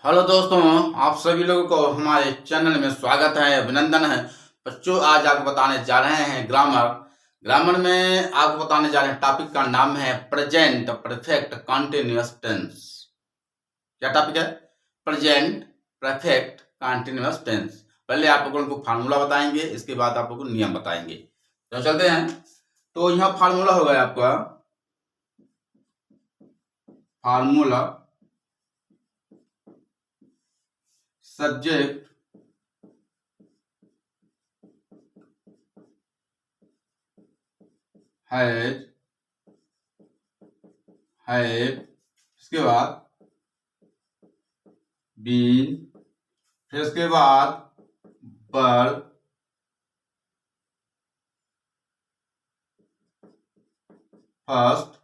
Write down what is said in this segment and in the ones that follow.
Hello दोस्तों, आप सभी लोगों को हमारे चैनल में स्वागत है, अभिनंदन है। बच्चों, आज आपको बताने जा रहे हैं ग्रामर। ग्रामर में आपको बताने जा रहे हैं, टॉपिक का नाम है प्रेजेंट परफेक्ट कंटीन्यूअस टेंस। क्या टॉपिक है? Present perfect continuous tense. पहले आप लोगों को फार्मूला बताएंगे, इसके बाद आप लोगों को नियम बताएंगे। तो चलते हैं। तो यहाँ फार्मूला होगा आपका, फार्मूला सब्जेक्ट हैज हैव, इसके बाद बीन, फिर उसके बाद वर्ब, फर्स्ट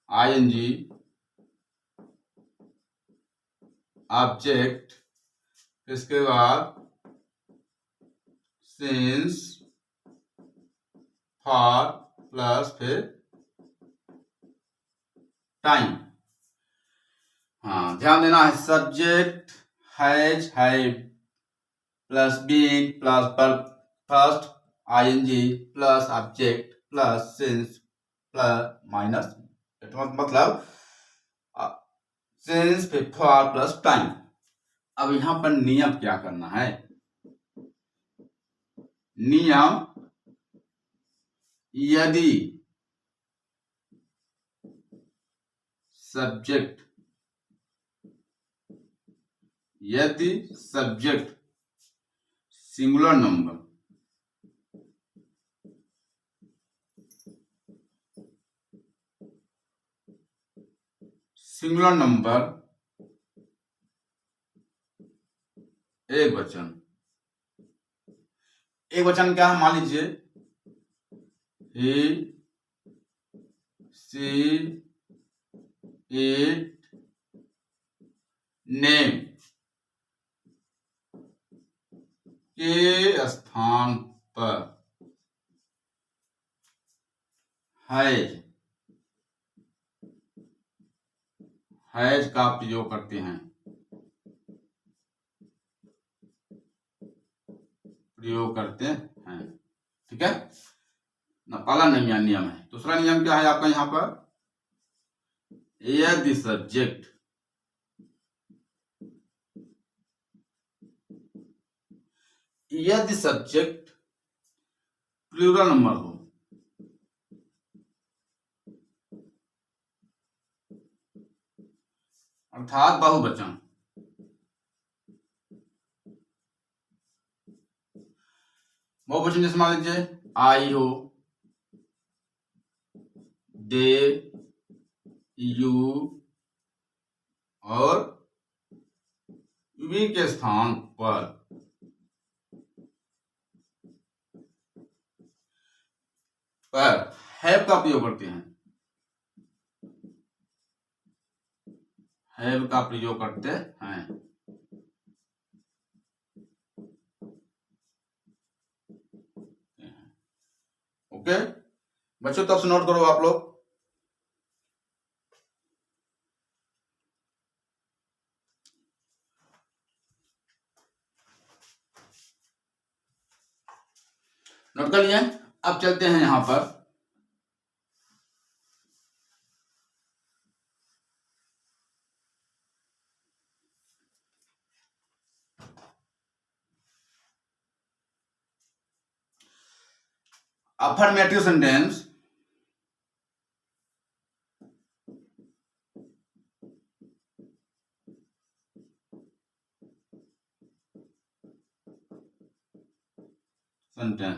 आईएनजी, ऑब्जेक्ट, इसके बाद सिंस, फॉर, प्लस फिर टाइम। हाँ, ध्यान देना है। Subject has have plus been plus verb first ING plus object plus since plus minus, मतलब सिंस फिर फॉर प्लस टाइम। अब यहां पर नियम क्या करना है? नियम, यदि सब्जेक्ट सिंगुलर नंबर एक वचन क्या है? मान लीजिए ही, सी, इट, नेम के स्थान पर हैज का प्रयोग करते हैं। ठीक है ना? पहला नियम है। दूसरा नियम क्या है आपका यहां पर? यदि सब्जेक्ट प्लूरल नंबर हो, अर्थात बहुवचन। बहुवचन जैसे मान लीजिए आई हो, दे, यू और वी के स्थान पर हैव का प्रयोग करते हैं। हैव का प्रयोग करते हैं। ओके बच्चों, तब से नोट करो आप लोग। नोट कर लिए? अब चलते हैं यहां पर। अफर्मेटिव सेंटेंस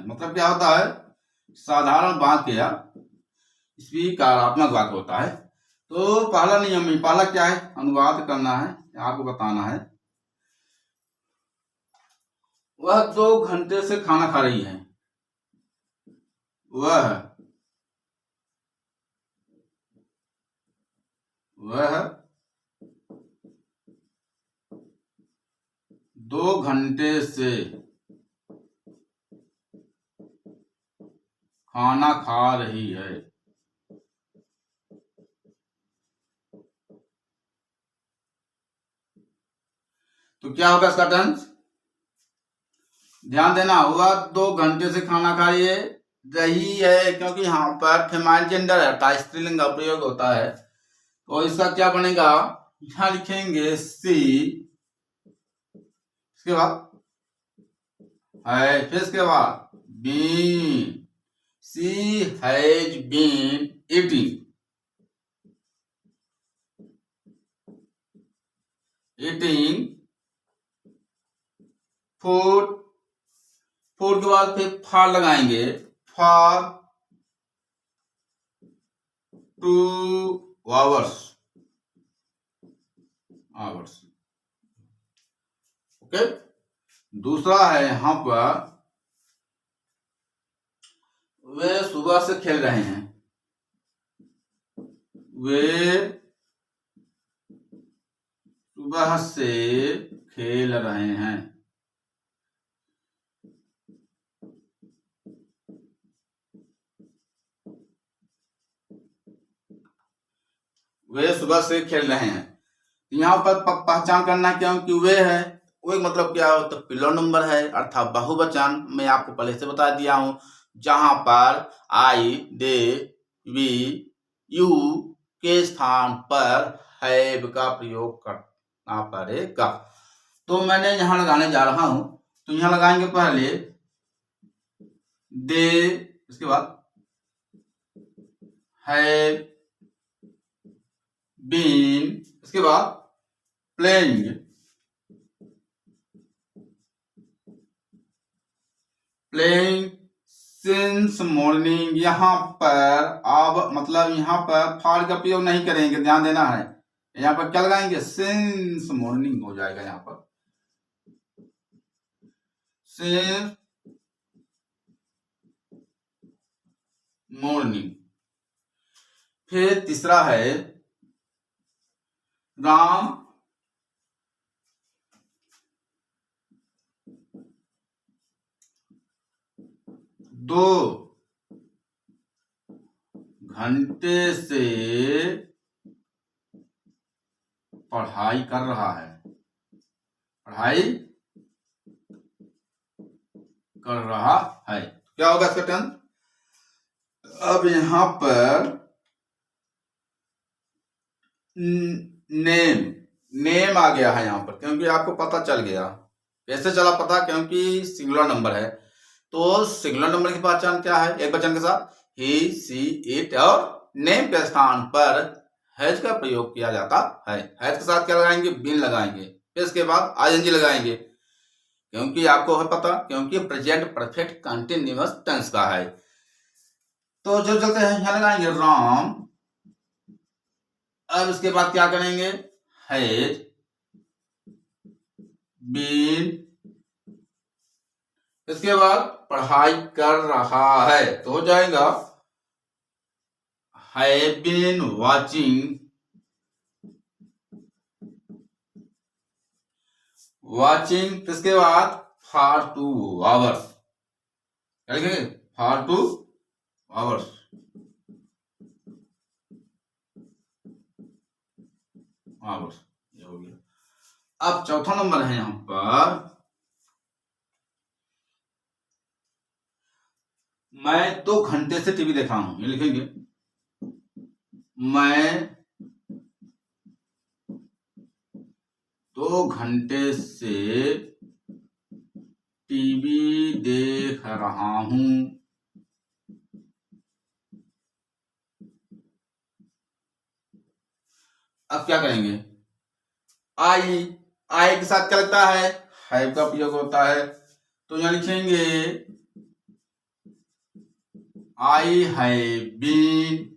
मतलब क्या होता है? साधारण वाक्य या स्वीकारात्मक वाक्य होता है। तो पहला नियम, पहला क्या है? अनुवाद करना है, आपको बताना है। वह 2 घंटे से खाना खा रही है। वह 2 घंटे से खाना खा रही है। तो क्या होगा इसका टेंस? ध्यान देना हुआ 2 घंटे से खाना खाइए रही है, क्योंकि यहाँ पर फेमाइल जेंडर है, स्त्रीलिंग का प्रयोग होता है। तो इसका क्या बनेगा? यहाँ लिखेंगे सी, इसके बाद है, फिर इसके बाद been, she has been eating food. Food के बाद फिर फॉर लगाएंगे, फॉर 2 आवर्स। ओके। दूसरा है यहां पर वे सुबह से खेल रहे हैं, वे सुबह से खेल रहे हैं। वे सुबह से खेल रहे हैं। यहाँ पर पहचान करना क्योंकि वे है, वो मतलब क्या हो, तो प्लूरल नंबर है अर्थात बहुवचन। मैं आपको पहले से बता दिया हूं, जहां पर आई, दे, वी, यू के स्थान पर हैव का प्रयोग करना पड़ेगा। तो मैंने यहां लगाने जा रहा हूं, तो यहां लगाएंगे पहले दे, इसके बाद हैव बीन, इसके बाद प्लेइंग सिंस मॉर्निंग। यहाँ पर अब मतलब यहाँ पर फॉर का प्रयोग नहीं करेंगे, ध्यान देना है। यहाँ पर क्या लगाएंगे? सिंस मॉर्निंग हो जाएगा यहाँ पर, सिंस मॉर्निंग। फिर तीसरा है राम 2 घंटे से पढ़ाई कर रहा है, क्या होगा इसका टेंस? अब यहां पर नेम आ गया है यहाँ पर, क्योंकि आपको पता चल गया। कैसे चला पता? क्योंकि सिंगुलर नंबर है। तो सिंगुलर नंबर की पहचान क्या है? एक वचन के साथ ही, सी, इट और नेम के स्थान पर हैज का प्रयोग किया जाता है। हैज के साथ क्या लगाएंगे? बीन लगाएंगे, फिर इसके बाद आईएनजी लगाएंगे, क्योंकि आपको है पता, क्योंकि प्रेजेंट परफेक्ट कंटिन्यूअस टेंस का है। तो जो चलते हैं यहाँ लगाएंगे राम। अब इसके बाद क्या करेंगे? हैज बीन, इसके बाद पढ़ाई कर रहा है, तो हो जाएगा हैव बीन वाचिंग इसके बाद फॉर 2 आवर्स, क्या लिखेंगे? For 2 hours. ये हो गया। अब चौथा नंबर है यहां पर, मैं 2 घंटे से टीवी देखा हूं, ये लिखेंगे मैं 2 घंटे से टीवी देख रहा हूं। अब क्या करेंगे? आई के साथ क्या लगता है? हैव का प्रयोग होता है। तो यहां लिखेंगे आई हैव बीन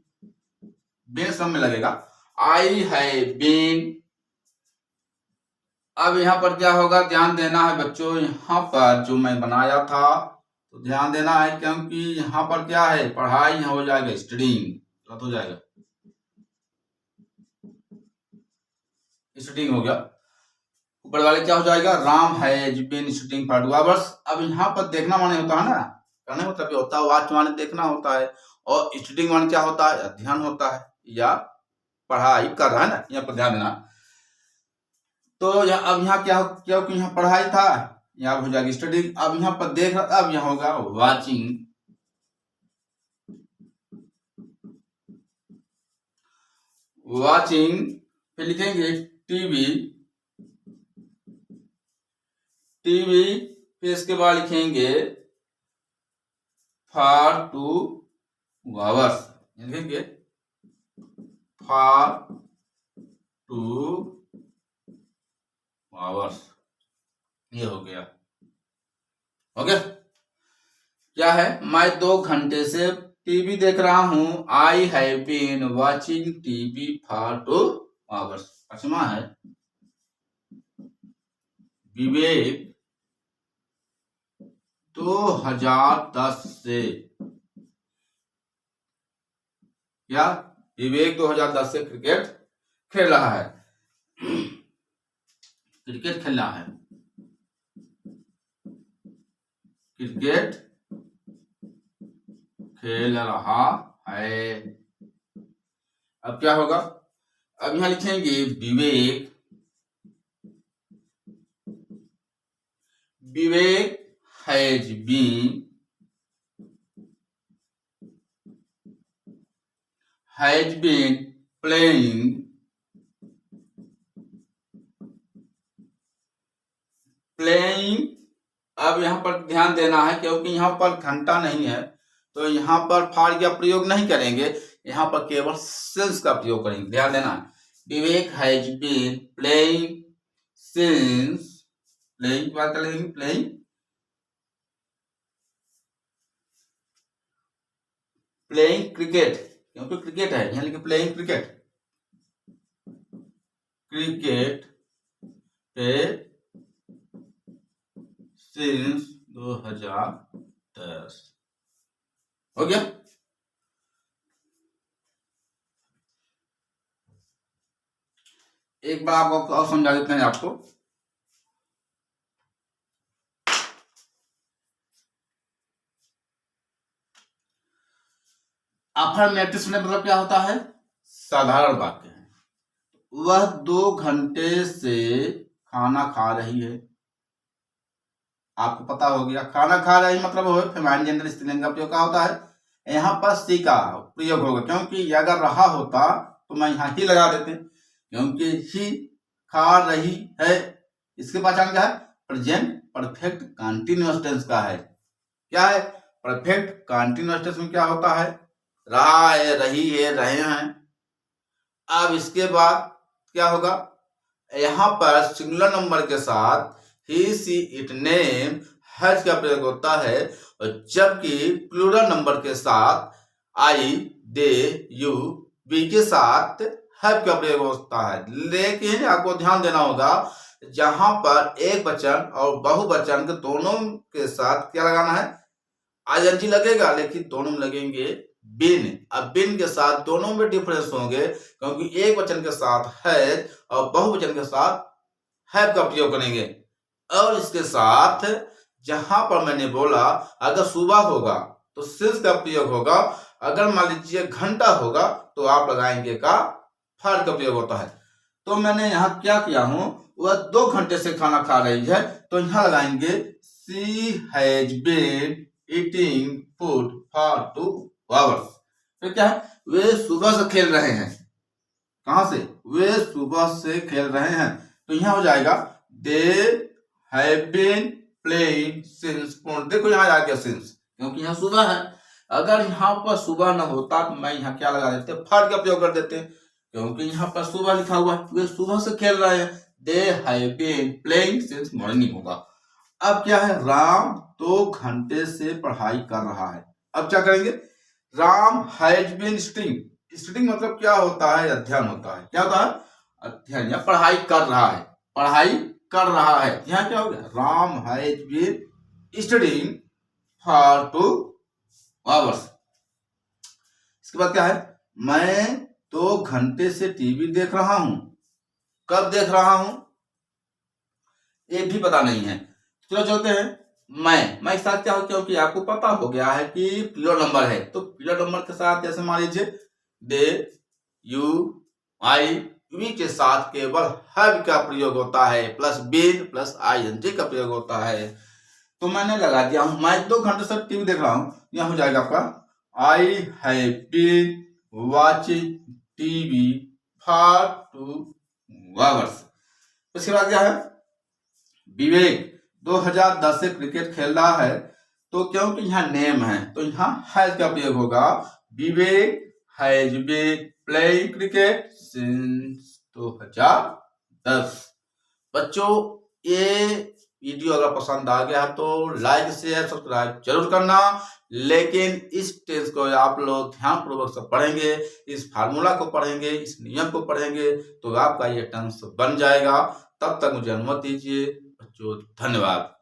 सब में लगेगा, आई हैव बीन। अब यहाँ पर क्या होगा? ध्यान देना है बच्चों, यहाँ पर जो मैं बनाया था तो ध्यान देना है, क्योंकि यहाँ पर क्या है? पढ़ाई हो जाएगा स्टडिंग, गलत हो जाएगा, स्टडिंग हो गया। ऊपर वाले क्या हो जाएगा? Ram has been studying for 2 hours. अब यहाँ पर देखना माने होता है ना, करने मतलब होता है, वाच माने देखना होता है, और स्टडिंग माने क्या होता है? अध्ययन होता है या पढ़ाई कर रहा है ना, यहाँ पर ध्यान देना। तो अब यहाँ क्या क्योंकि यहाँ पढ़ाई था, यहाँ हो जाएगी स्टडी। अब यहाँ पर देख रहा, अब यहाँ होगा वाचिंग। वाचिंग फिर लिखेंगे टीवी, टीवी, फिर इसके बाद लिखेंगे फॉर 2 आवर्स, लिखेंगे फॉर 2 आवर्स। ये हो गया। ओके, क्या है, मैं 2 घंटे से टीवी देख रहा हूं। I have been watching TV for 2 hours. पांचवा है विवेक 2010 से, क्या विवेक 2010 से क्रिकेट खेल रहा है, क्रिकेट खेल रहा है, क्रिकेट खेल रहा है। अब क्या होगा, अब यहां लिखेंगे विवेक, विवेक हैज बीन प्लेइंग अब यहाँ पर ध्यान देना है क्योंकि यहाँ पर घंटा नहीं है, तो यहाँ पर फॉर का प्रयोग नहीं करेंगे, यहाँ पर केवल सिंस का प्रयोग करेंगे। ध्यान देना है, Vivek has been playing since, playing की बात करेंगे, प्लेइंग क्रिकेट, क्योंकि क्रिकेट है, यहाँ लिखे प्लेइंग क्रिकेट, क्रिकेट पे सिंस 2010। हो गया। एक बार आपको और समझा देते हैं आपको। अफर्मेटिव से मतलब क्या होता है, साधारण वाक्य है। वह 2 घंटे से खाना खा रही है। आपको पता हो गया, खाना खा रही मतलब हो फेमाइन जेंडर स्त्रीलिंग का प्रयोग क्या होता है, यहाँ पर सी का प्रयोग होगा, क्योंकि अगर रहा होता तो मैं यहाँ ही लगा देते, क्योंकि ही खा रही है, इसके पहचान क्या है, प्रेजेंट परफेक्ट कंटीन्यूअस टेंस का है। क्या है, परफेक्ट कंटीन्यूअस टेंस में क्या होता है, रहा है, रही है, रहे हैं। अब इसके बाद क्या होगा, यहाँ पर सिंगुलर नंबर के साथ ही, सी, इट, नेम, हैज का प्रयोग होता है, और जबकि प्लूरल नंबर के साथ आई, दे, यू, वी के साथ हैव का प्रयोग होता है। लेकिन आपको ध्यान देना होगा, जहां पर एक वचन और बहुवचन के दोनों के साथ क्या लगाना है, आईएनजी लगेगा, लेकिन दोनों में लगेंगे बिन। अब बिन के साथ दोनों में डिफरेंस होंगे, क्योंकि एक वचन के साथ हैज और बहुवचन के साथ हैव का प्रयोग करेंगे। और इसके साथ जहां पर मैंने बोला अगर सुबह होगा तो सिंस का प्रयोग होगा, अगर मान लीजिए घंटा होगा तो आप लगाएंगे का फॉर का प्रयोग होता है। तो मैंने यहाँ क्या किया हूं, वह 2 घंटे से खाना खा रही है, तो यहाँ लगाएंगे she has been eating food for 2 hours. तो क्या है, वे सुबह से खेल रहे हैं। कहां से, वे सुबह से खेल रहे हैं, तो यहाँ हो जाएगा they have been playing since. देखो यहाँ आ गया सिंस, क्योंकि यहाँ सुबह है। अगर यहाँ पर सुबह न होता तो मैं यहाँ क्या लगा देते, फॉर का प्रयोग कर देते, क्योंकि यहाँ पर सुबह लिखा हुआ है, वे सुबह से खेल रहे हैं। They have been playing since morning होगा। अब क्या है, राम 2 घंटे से पढ़ाई कर रहा है। अब क्या करेंगे, Ram has been studying. Studying मतलब क्या होता है, अध्ययन होता है। क्या होता है, अध्ययन या पढ़ाई कर रहा है, पढ़ाई कर रहा है। यहाँ क्या हो गया, Ram has been studying for 2 hours. इसके बाद क्या है, मैं 2 घंटे से टीवी देख रहा हूं। कब देख रहा हूं ये भी पता नहीं है। चलो चलते हैं, मैं एक साथ क्या हो, क्योंकि आपको पता हो गया है कि प्लूरल नंबर है, तो प्लूरल नंबर के साथ जैसे मान लीजिए दे, यू, आई, वी के साथ केवल हैव का प्रयोग होता है, प्लस बीन प्लस आईएनजी का प्रयोग होता है। तो मैंने लगा दिया हूं, मैं 2 घंटे से टीवी देख रहा हूं, यह हो जाएगा आपका I have been watching TV for 2 hours. उसके बाद क्या है, विवेक 2010 से क्रिकेट खेल रहा है, तो क्योंकि यहाँ नेम है तो यहाँ हैज का प्रयोग होगा। Vivek has been playing cricket since 2010। बच्चों, ये वीडियो अगर पसंद आ गया तो लाइक शेयर सब्सक्राइब जरूर करना, लेकिन इस टेंस को आप लोग ध्यानपूर्वक से पढ़ेंगे, इस फार्मूला को पढ़ेंगे, इस नियम को पढ़ेंगे तो आपका ये टेंस बन जाएगा। तब तक मुझे अनुमति दीजिए बच्चों, धन्यवाद।